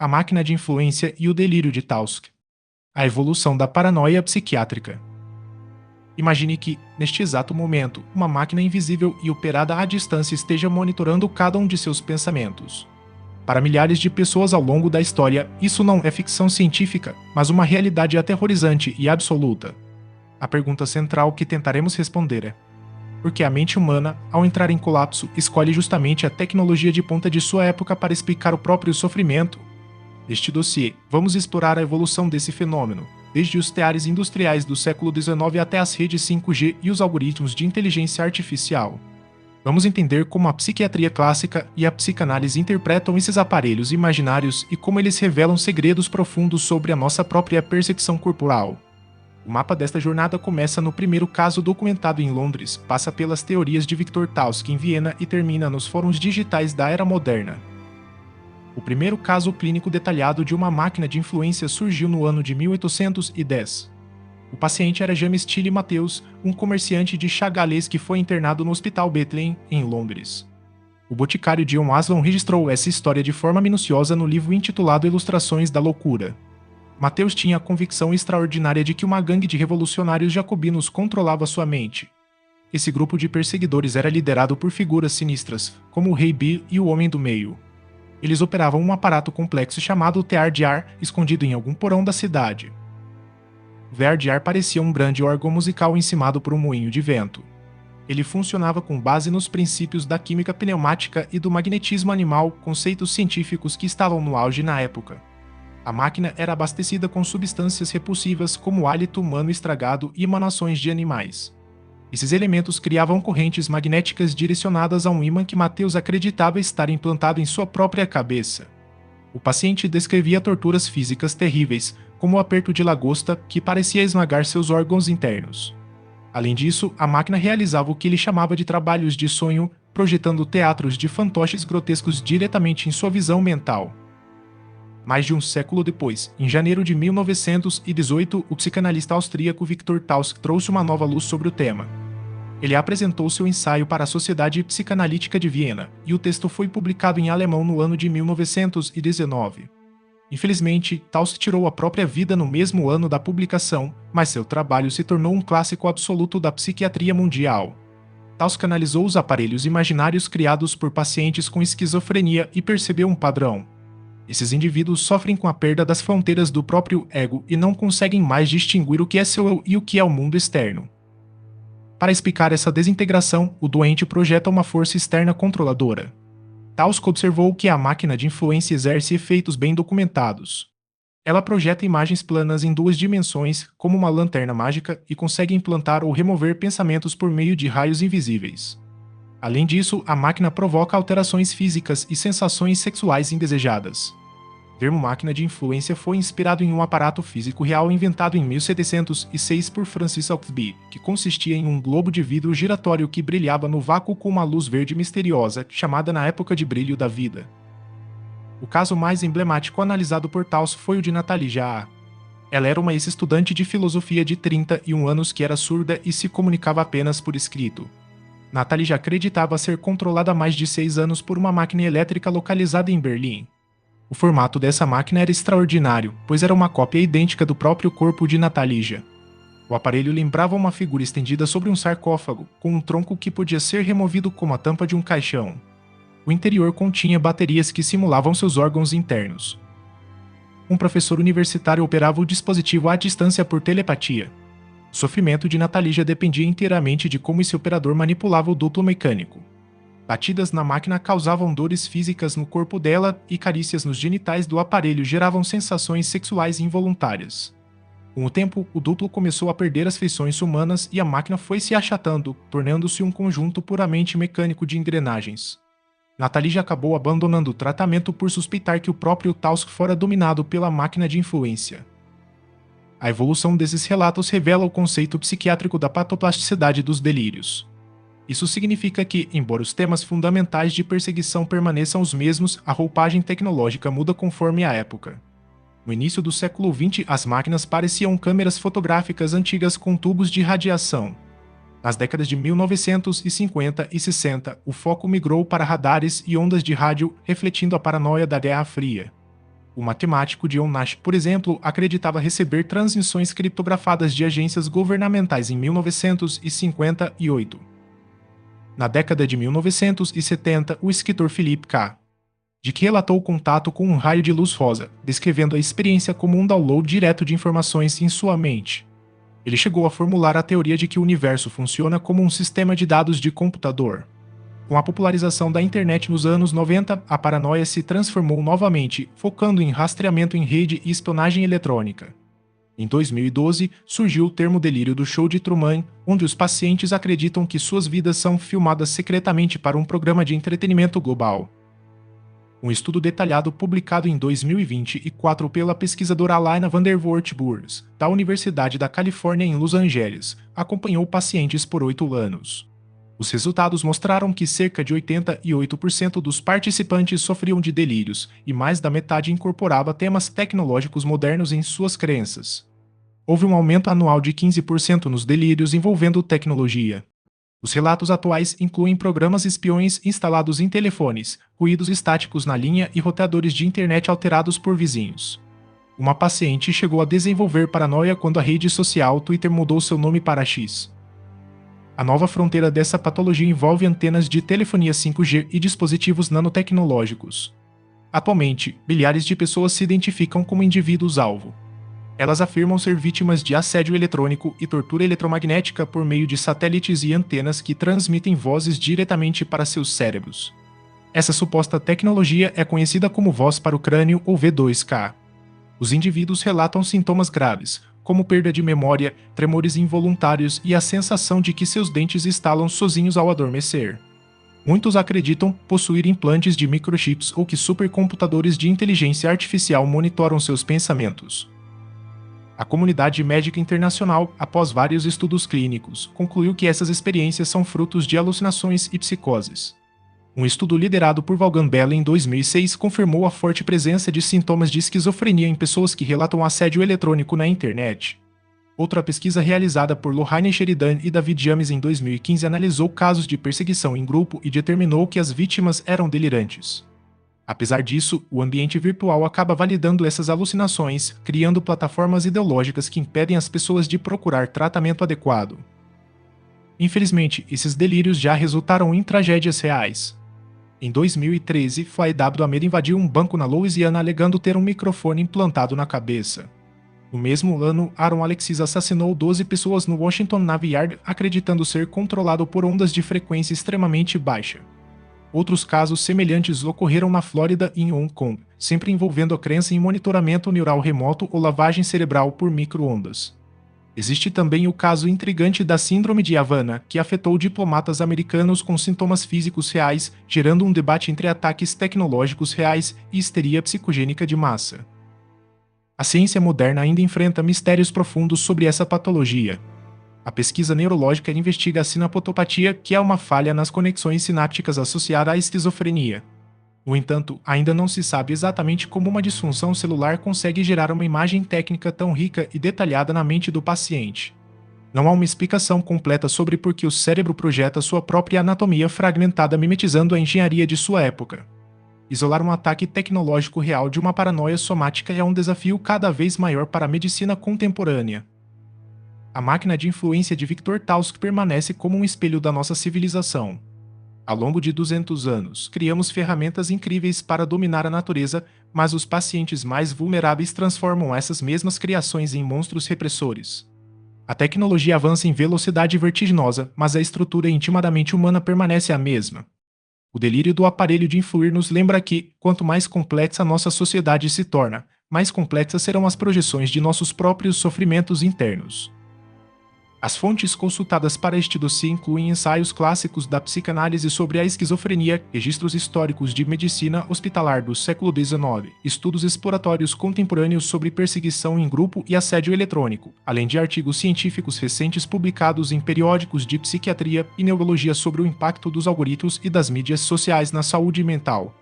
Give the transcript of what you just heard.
A máquina de influência e o delírio de Tausk. A evolução da paranoia psiquiátrica. Imagine que, neste exato momento, uma máquina invisível e operada à distância esteja monitorando cada um de seus pensamentos. Para milhares de pessoas ao longo da história, isso não é ficção científica, mas uma realidade aterrorizante e absoluta. A pergunta central que tentaremos responder é: por que a mente humana, ao entrar em colapso, escolhe justamente a tecnologia de ponta de sua época para explicar o próprio sofrimento? Neste dossiê, vamos explorar a evolução desse fenômeno, desde os teares industriais do século XIX até as redes 5G e os algoritmos de inteligência artificial. Vamos entender como a psiquiatria clássica e a psicanálise interpretam esses aparelhos imaginários e como eles revelam segredos profundos sobre a nossa própria percepção corporal. O mapa desta jornada começa no primeiro caso documentado em Londres, passa pelas teorias de Viktor Tausk em Viena e termina nos fóruns digitais da era moderna. O primeiro caso clínico detalhado de uma máquina de influência surgiu no ano de 1810. O paciente era James Tilly Matthews, um comerciante de chá galês que foi internado no Hospital Bethlehem, em Londres. O boticário John Aslan registrou essa história de forma minuciosa no livro intitulado Ilustrações da Loucura. Matthews tinha a convicção extraordinária de que uma gangue de revolucionários jacobinos controlava sua mente. Esse grupo de perseguidores era liderado por figuras sinistras, como o Rei Bill e o Homem do Meio. Eles operavam um aparato complexo chamado tear de ar, escondido em algum porão da cidade. O tear de ar parecia um grande órgão musical encimado por um moinho de vento. Ele funcionava com base nos princípios da química pneumática e do magnetismo animal, conceitos científicos que estavam no auge na época. A máquina era abastecida com substâncias repulsivas como hálito humano estragado e emanações de animais. Esses elementos criavam correntes magnéticas direcionadas a um ímã que Matthews acreditava estar implantado em sua própria cabeça. O paciente descrevia torturas físicas terríveis, como o aperto de lagosta que parecia esmagar seus órgãos internos. Além disso, a máquina realizava o que ele chamava de trabalhos de sonho, projetando teatros de fantoches grotescos diretamente em sua visão mental. Mais de um século depois, em janeiro de 1918, o psicanalista austríaco Viktor Tausk trouxe uma nova luz sobre o tema. Ele apresentou seu ensaio para a Sociedade Psicanalítica de Viena, e o texto foi publicado em alemão no ano de 1919. Infelizmente, Tausk tirou a própria vida no mesmo ano da publicação, mas seu trabalho se tornou um clássico absoluto da psiquiatria mundial. Tausk analisou os aparelhos imaginários criados por pacientes com esquizofrenia e percebeu um padrão. Esses indivíduos sofrem com a perda das fronteiras do próprio ego e não conseguem mais distinguir o que é seu eu e o que é o mundo externo. Para explicar essa desintegração, o doente projeta uma força externa controladora. Tausk observou que a máquina de influência exerce efeitos bem documentados. Ela projeta imagens planas em duas dimensões, como uma lanterna mágica, e consegue implantar ou remover pensamentos por meio de raios invisíveis. Além disso, a máquina provoca alterações físicas e sensações sexuais indesejadas. O termo máquina de influência foi inspirado em um aparato físico real inventado em 1706 por Francis Oxby, que consistia em um globo de vidro giratório que brilhava no vácuo com uma luz verde misteriosa, chamada na época de brilho da vida. O caso mais emblemático analisado por Tausk foi o de Nathalie Jaa. Ela era uma ex-estudante de filosofia de 31 anos que era surda e se comunicava apenas por escrito. Nathalie já acreditava ser controlada há mais de 6 anos por uma máquina elétrica localizada em Berlim. O formato dessa máquina era extraordinário, pois era uma cópia idêntica do próprio corpo de Nathalie. O aparelho lembrava uma figura estendida sobre um sarcófago, com um tronco que podia ser removido como a tampa de um caixão. O interior continha baterias que simulavam seus órgãos internos. Um professor universitário operava o dispositivo à distância por telepatia. O sofrimento de Nathalie dependia inteiramente de como esse operador manipulava o duto mecânico. Batidas na máquina causavam dores físicas no corpo dela e carícias nos genitais do aparelho geravam sensações sexuais involuntárias. Com o tempo, o duplo começou a perder as feições humanas e a máquina foi se achatando, tornando-se um conjunto puramente mecânico de engrenagens. Nathalie acabou abandonando o tratamento por suspeitar que o próprio Tausk fora dominado pela máquina de influência. A evolução desses relatos revela o conceito psiquiátrico da patoplasticidade dos delírios. Isso significa que, embora os temas fundamentais de perseguição permaneçam os mesmos, a roupagem tecnológica muda conforme a época. No início do século XX, as máquinas pareciam câmeras fotográficas antigas com tubos de radiação. Nas décadas de 1950 e 60, o foco migrou para radares e ondas de rádio, refletindo a paranoia da Guerra Fria. O matemático John Nash, por exemplo, acreditava receber transmissões criptografadas de agências governamentais em 1958. Na década de 1970, o escritor Philip K. Dick relatou contato com um raio de luz rosa, descrevendo a experiência como um download direto de informações em sua mente. Ele chegou a formular a teoria de que o universo funciona como um sistema de dados de computador. Com a popularização da internet nos anos 90, a paranoia se transformou novamente, focando em rastreamento em rede e espionagem eletrônica. Em 2012, surgiu o termo delírio do show de Truman, onde os pacientes acreditam que suas vidas são filmadas secretamente para um programa de entretenimento global. Um estudo detalhado publicado em 2024 pela pesquisadora Alaina van der Voort Boers, da Universidade da Califórnia em Los Angeles, acompanhou pacientes por 8 anos. Os resultados mostraram que cerca de 88% dos participantes sofriam de delírios, e mais da metade incorporava temas tecnológicos modernos em suas crenças. Houve um aumento anual de 15% nos delírios envolvendo tecnologia. Os relatos atuais incluem programas espiões instalados em telefones, ruídos estáticos na linha e roteadores de internet alterados por vizinhos. Uma paciente chegou a desenvolver paranoia quando a rede social Twitter mudou seu nome para X. A nova fronteira dessa patologia envolve antenas de telefonia 5G e dispositivos nanotecnológicos. Atualmente, milhares de pessoas se identificam como indivíduos-alvo. Elas afirmam ser vítimas de assédio eletrônico e tortura eletromagnética por meio de satélites e antenas que transmitem vozes diretamente para seus cérebros. Essa suposta tecnologia é conhecida como voz para o crânio ou V2K. Os indivíduos relatam sintomas graves, como perda de memória, tremores involuntários e a sensação de que seus dentes estalam sozinhos ao adormecer. Muitos acreditam possuir implantes de microchips ou que supercomputadores de inteligência artificial monitoram seus pensamentos. A comunidade médica internacional, após vários estudos clínicos, concluiu que essas experiências são frutos de alucinações e psicoses. Um estudo liderado por Vaughan Bell em 2006 confirmou a forte presença de sintomas de esquizofrenia em pessoas que relatam assédio eletrônico na internet. Outra pesquisa realizada por Lohane Sheridan e David James em 2015 analisou casos de perseguição em grupo e determinou que as vítimas eram delirantes. Apesar disso, o ambiente virtual acaba validando essas alucinações, criando plataformas ideológicas que impedem as pessoas de procurar tratamento adequado. Infelizmente, esses delírios já resultaram em tragédias reais. Em 2013, Floyd Ahmed invadiu um banco na Louisiana alegando ter um microfone implantado na cabeça. No mesmo ano, Aaron Alexis assassinou 12 pessoas no Washington Navy Yard acreditando ser controlado por ondas de frequência extremamente baixa. Outros casos semelhantes ocorreram na Flórida e em Hong Kong, sempre envolvendo a crença em monitoramento neural remoto ou lavagem cerebral por micro-ondas. Existe também o caso intrigante da Síndrome de Havana, que afetou diplomatas americanos com sintomas físicos reais, gerando um debate entre ataques tecnológicos reais e histeria psicogênica de massa. A ciência moderna ainda enfrenta mistérios profundos sobre essa patologia. A pesquisa neurológica investiga a sinapotopatia, que é uma falha nas conexões sinápticas associada à esquizofrenia. No entanto, ainda não se sabe exatamente como uma disfunção celular consegue gerar uma imagem técnica tão rica e detalhada na mente do paciente. Não há uma explicação completa sobre por que o cérebro projeta sua própria anatomia fragmentada mimetizando a engenharia de sua época. Isolar um ataque tecnológico real de uma paranoia somática é um desafio cada vez maior para a medicina contemporânea. A máquina de influência de Viktor Tausk permanece como um espelho da nossa civilização. Ao longo de 200 anos, criamos ferramentas incríveis para dominar a natureza, mas os pacientes mais vulneráveis transformam essas mesmas criações em monstros repressores. A tecnologia avança em velocidade vertiginosa, mas a estrutura intimadamente humana permanece a mesma. O delírio do aparelho de influir nos lembra que, quanto mais complexa a nossa sociedade se torna, mais complexas serão as projeções de nossos próprios sofrimentos internos. As fontes consultadas para este dossiê incluem ensaios clássicos da psicanálise sobre a esquizofrenia, registros históricos de medicina hospitalar do século XIX, estudos exploratórios contemporâneos sobre perseguição em grupo e assédio eletrônico, além de artigos científicos recentes publicados em periódicos de psiquiatria e neurologia sobre o impacto dos algoritmos e das mídias sociais na saúde mental.